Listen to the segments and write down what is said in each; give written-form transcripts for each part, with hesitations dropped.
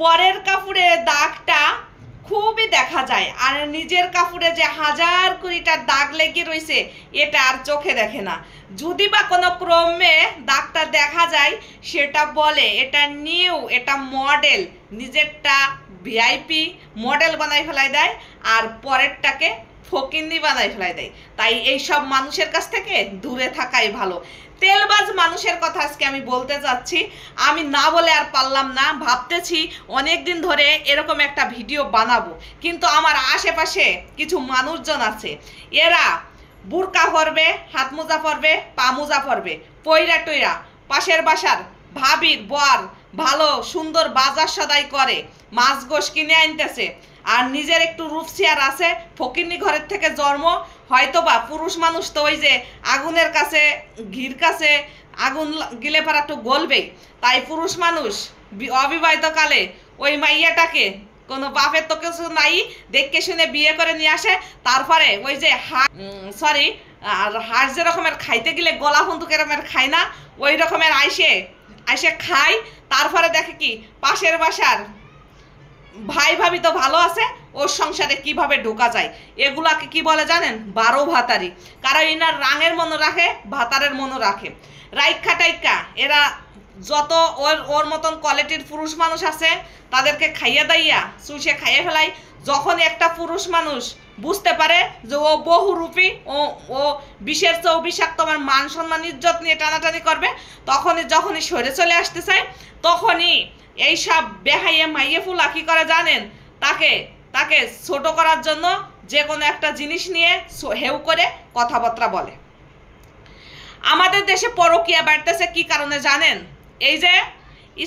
পরের কাপড়ে দাগটা খুবই দেখা যায়, আর নিজের কাপড়ে যে 1000-20টা দাগ লেগে রয়েছে এটা আর চোখে দেখে না। যদি বা কোনো ক্রমে দাগটা দেখা যায় সেটা বলে এটা নিউ, এটা মডেল, নিজেরটা ভিআইপি মডেল বানাই ফেলাই দেয় আর পরেরটাকে ফকিন্নি বানাই ফেলাই দেয়। তাই এই সব মানুষের কাছ থেকে দূরে থাকাই ভালো। তেলবাজ মানুষের কথা আজকে আমি বলতে যাচ্ছি, আমি না বলে আর পারলাম না, ভাবতেছি অনেক দিন ধরে এরকম একটা ভিডিও বানাবো, কিন্তু আমার আশেপাশে কিছু মানুষজন আছে এরা বুরকা পরবে, হাত মোজা পরবে, পা মোজা পরবে, পয়রা টয়রা পাশের বাসার ভাবির বর ভালো সুন্দর বাজার সদাই করে, মাছ গোশ কিনে আনতেছে, আর নিজের একটু রূপসিয়ার আছে, ফকিন্নি ঘরের থেকে জন্ম, হয়তোবা পুরুষ মানুষ তো ওই যে আগুনের কাছে ঘির কাছে আগুন গিলে পারা একটু গলবেই, তাই পুরুষ মানুষ অবিবাহিত কালে ওই মাইয়াটাকে কোনো বাপের তো কিছু নাই দেখে শুনে বিয়ে করে নিয়ে আসে, তারপরে ওই যে আর হাঁস যে রকমের খাইতে গেলে গলা বন্দুক এরকমের খায় না, ওই রকমের আইসে খায়, তারপরে দেখে কি পাশের বাসার ভাই ভাবি তো ভালো আছে, ওর সংসারে কিভাবে ঢোকা যায়, এগুলাকে কি বলে জানেন? 12 ভাতারি। কারণ এনার রাঙের মনে রাখে, ভাতারের মনে রাখে, রাইখা টাইকা এরা যত ওর মতন কোয়ালিটির পুরুষ মানুষ আছে তাদেরকে খাইয়া দাইয়া চুষে খাইয়ে ফেলাই। যখন একটা পুরুষ মানুষ বুঝতে পারে যে ও বহুরূপী, ও 20-এর 24 তোমার মান সম্মান ইজ্জত নিয়ে টানাটানি করবে, যখনই সরে চলে আসতে চায় তখনই এইসব বেহাইয়ে মাইয়ে ফুলা কি করে জানেন? তাকে ছোট করার জন্য যে কোনো একটা জিনিস নিয়ে হেউ করে কথাবার্তা বলে। আমাদের দেশে পরকীয়া বাড়তেছে কি কারণে জানেন? এই যে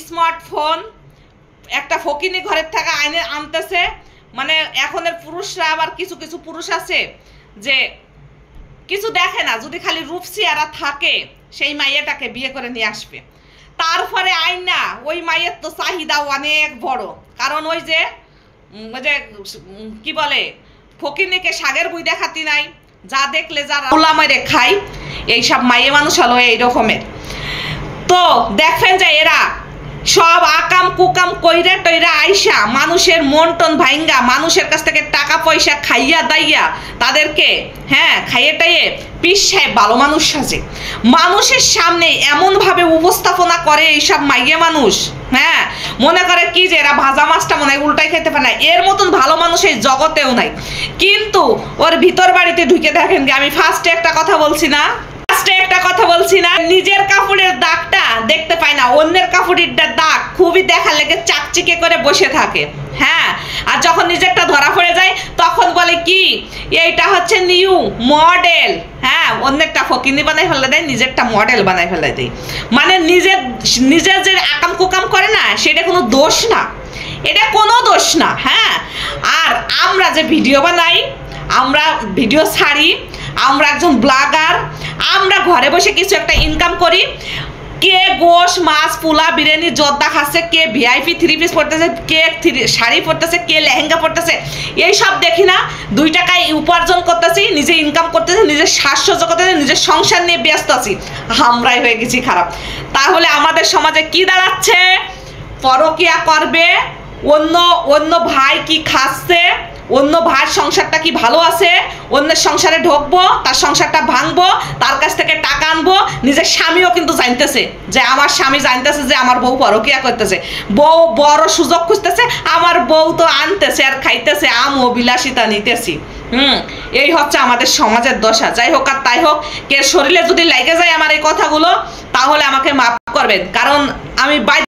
স্মার্টফোন একটা ফকিনি ঘরের থেকে আইনে আনতেছে, মানে এখনের পুরুষরা আবার কিছু কিছু পুরুষ আছে যে কিছু দেখে না, যদি খালি রূপসিয়ারা থাকে সেই মাইয়াটাকে বিয়ে করে নিয়ে আসবে, তারপরে আইনা ওই মাইয়ের তো চাহিদা অনেক বড়, কারণ ওই যে কি বলে ফকিনিকে শাগের বই দেখাতি নাই, যা দেখলে যারা উলা মেরে খাই, এইসব মাইয়ে মানুষ হলো এই রকমের। তো দেখবেন যে এরা সব আকাম কুকাম কইরা টইরা আইসা মানুষের মন টন ভাঙ্গা মানুষের কাছ থেকে টাকা পয়সা খাইয়া দাইয়া তাদেরকে খাইয়ে টাইয়ে পিসায় ভালো মানুষ সাজে, মানুষের সামনে এমনভাবে উপস্থাপনা করে এইসব মাইয়া মানুষ, মনে করে কি যে এরা ভাজা মাছটা মনে হয় উল্টাই খেতে পারে না, এর মতন ভালো মানুষ এই জগতেও নাই। কিন্তু ওর ভিতর বাড়িতে ঢুকে দেখেন, আমি ফার্স্টে একটা কথা বলছি না, নিজের কাপড়ের দাগটা দেখতে পায় না, অন্যের কাপড়ের দাগ খুবই দেখা লেগে চাকচিকে করে বসে থাকে। আর যখন নিজেরটা ধরা পড়ে যায় তখন বলে কি এইটা হচ্ছে নিউ মডেল, অন্যেরটা ফকিনি বানাই ফেলে দেয়, নিজেরটা মডেল বানাই ফেলে দেয়। মানে নিজের যে আকাম কুকাম করে না সেটা কোনো দোষ না, এটা কোনো দোষ না। আর আমরা যে ভিডিও বানাই, আমরা ভিডিও ছাড়ি, আমরা একজন ব্লগার, আমরা ঘরে বসে কিছু একটা ইনকাম করি, কে গোশ মাছ পোলা বিরিয়ানি জর্দা খাচ্ছে, কে ভিআইপি 3 পিস পড়তেছে, কে শাড়ি পরতেছে, কে লেহেঙ্গা পরতেছে, এইসব দেখি না। 2 টাকায় উপার্জন করতেছি, নিজে ইনকাম করতেছি, নিজের সাজসজ্জা করতেছি, নিজের সংসার নিয়ে ব্যস্ত আছি, আমরাই হয়ে গেছি খারাপ। তাহলে আমাদের সমাজে কি দাঁড়াচ্ছে? পরকীয়া করবে, অন্য ভাই কি খাচ্ছে, অন্য ভাইয়ের সংসারটা কি ভালো আছে, অন্যের সংসারে ঢুকবো, তার সংসারটা ভাঙবো, তার কাছ থেকে টাকা আনবো। নিজের স্বামীও কিন্তু জানতেছে যে আমার স্বামী জানতেছে যে আমার বউ পরকীয়া করতেছে, বউ বড় সুযোগ খুঁজতেছে, আমার বউ তো আনতেছে আর খাইতেছে, আমও বিলাসিতা নিতেছি। এই হচ্ছে আমাদের সমাজের দশা। যাই হোক আর তাই হোক, কে শরীরে যদি লেগে যায় আমার এই কথাগুলো তাহলে আমাকে মাফ করবেন, কারণ আমি